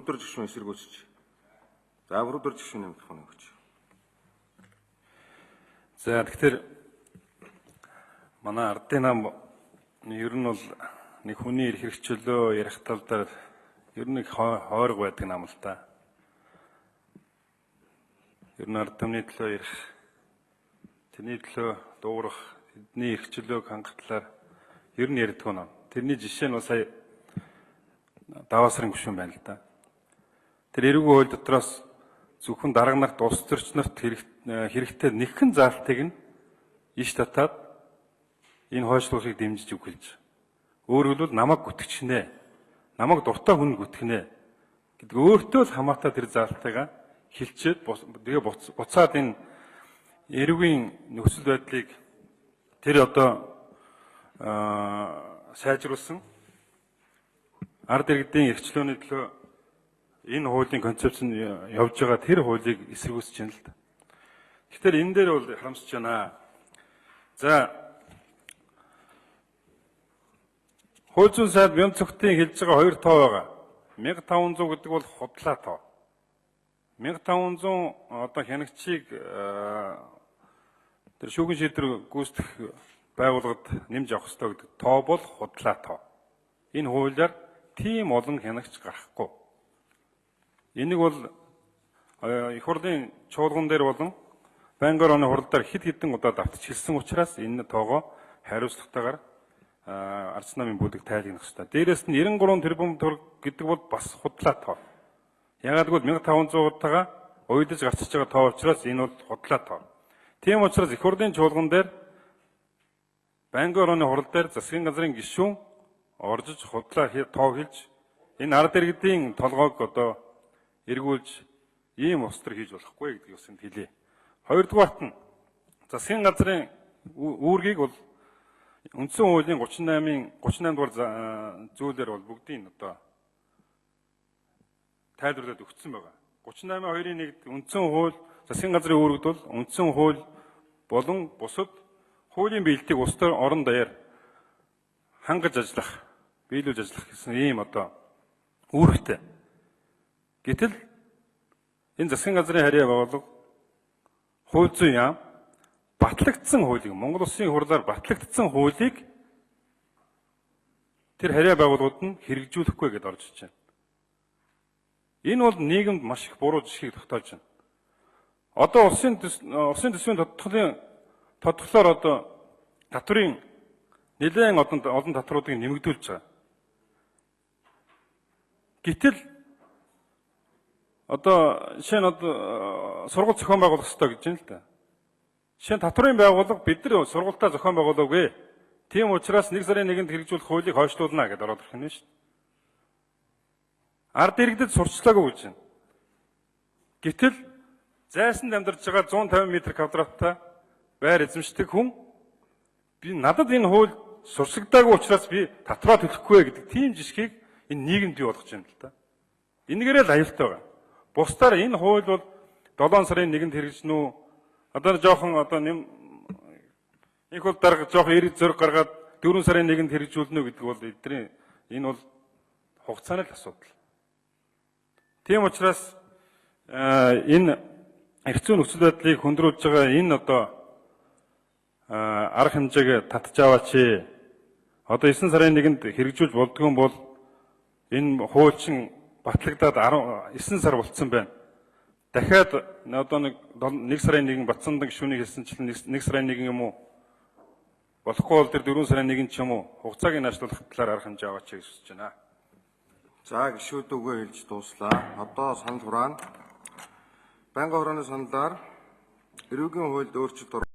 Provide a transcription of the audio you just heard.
өрөвдөр жишүүн эсэргүүцэж. За өрөвдөр жишүүний микрофон өгч. За тэгэхээр манай ардын нам ер нь бол нэг хүний эрх хэрэгчлөө ярих тал дээр ер нь хойрог байдаг нам л та. Ер нь ард түмний төлөө ярих, тэрний төлөө дуурах, тэдний эрхчлөөг хангах талаар ер нь ярьдаг нам. Тэрний жишээ нь сая даваасрын гүшүүн байна л да. Тэр эрүүгийн хууль дотроос зөвхөн дарга нарт, улс төрч нарт хэрэгтэй нэгэн заалтыг нь иш татаад энэ хойшлуулыг дэмжиж үгэлж. Өөрөөр хэлбэл намайг гүтгэжнэ, намайг дуртай хүн гүтгэнэ гэдэг өөртөө л хамаатай тэр заалтайгаа хилчээд тэгээ буцаад энэ эрүүгийн нөхцөл байдлыг тэр одоо сайжруулсан ард иргэдийн эрхчлөөний төлөө энэ хуулийн концепц нь явж байгаа тэр хуулийг эсэргүүцэж байна л да. Тэгэхээр энэ дээр бол харамсаж байна. За хууль зүйн сайд Бян цогтын хэлж байгаа хоёр тоо байгаа. 1500 гэдэг бол худлаа тоо. 1500 одоо хянагчийг тэр шүүгэн шийдвэр гүйцэтгэх байгууллагад нэмж авах ёстой гэдэг тоо бол худлаа тоо. Энэ хуулиар тийм олон хянагч гарахгүй. Энийг бол их хурлын чуулган дээр болон байнгын орны хурлаар хэд хэдэн удаа давтж хэлсэн учраас энэ тоогоо хариуцлагатайгаар ард намын бүлэг тайлгнах ёстой. Дээрээс нь 93 тэрбум төгрөг гэдэг бол бас худлаа тоо. Ягаад гэвэл 1500-тайгаа уйлж гарчиж байгаа тоо учраас энэ бол худлаа тоо. Тийм учраас их хурлын чуулган дээр байнгын орны хурал дээр засгийн газрын гишүүн оржиж худлаа тоо хэлж энэ ард иргэдийн толгойг одоо эргүүлж ийм устдар хийж болохгүй гэдгийг бас энд хэлье. Хоёрдугаарт нь засгийн газрын үүргийг бол үндсэн хуулийн 38 дугаар зүйлээр бол бүгдийг одоо тайлбарлаад өгсөн байгаа. 38.2-1 үндсэн хууль засгийн газрын үүрэгд бол үндсэн хууль болон бусад хуулийн биелэлтийг улс орон даяар хангаж ажиллах, биелүүлж ажиллах гэсэн ийм одоо үүрэгтэй. Гэтэл энэ засгийн газрын харьяа байгууллага хууль зүйн яам батлагдсан хуулийг Монгол Улсын хурлаар батлагдсан хуулийг тэр харьяа байгууллагууд нь хэрэгжүүлэхгүй гэдээ орж иж байна. Энэ бол нийгэмд маш их буруу жишгийг тогтоож байна. Одоо улсын төсвийн тодтголоор одоо татврын нэлээд олон татваруудыг нэмэгдүүлж байгаа. Гэтэл одоо жишээ нь сургууль зохион байгуулах ёстой гэж байна л да. Жишээ нь татврын байгууллага бид нар сургуультаа зохион байгуулаагүй. Тийм учраас 1 сарын 1-нд хэрэгжүүлэх хуулийг хойшлуулна гэдээ ороод ирэх нь шүү дээ. Ард иргэдэд сурчлаагүй гэж байна. Гэтэл зайсанд амьдарч байгаа 150 м2-тай байр эзэмшдэг хүн би надад энэ хууль сурсагдаагүй учраас би татвараа төлөхгүй гэдэг тийм жишгийг энэ нийгэмд бий болгож байна л да. Энэгээрээ л аюултай байгаа. Бусдаар энэ хууль бол 7 сарын 1-нд хэрэгжинэ үү? Одоо жоохон их бол дарга жоохон эрэг зөрг гаргаад 4 сарын 1-нд хэрэгжүүлнэ үү гэдэг бол эдний энэ бол хугацааны л асуудал. Тийм учраас энэ эрх зүйн нөхцөл байдлыг хөндрүүлж байгаа энэ одоо арга хэмжээг татж аваач. Одоо 9 сарын 1-нд хэрэгжүүлж болдгоо бол энэ хуульчин батлагдаад 9 сар болцсон байна. Дахиад одоо 1 сарын 1 Батцандан гишүүний хэлсэнчлэн 1 сарын 1 юм уу? Болохгүй бол тэр 4 сарын 1 ч юм уу? Хугацааг наашлуулах талаар арга хэмжээ аваач гэж хүсэж байна. За гишүүд үгээ хэлж дууслаа. Одоо санал хураана. Байнгын хорооны саналаар эрүүгийн хуульд өөрчлөлт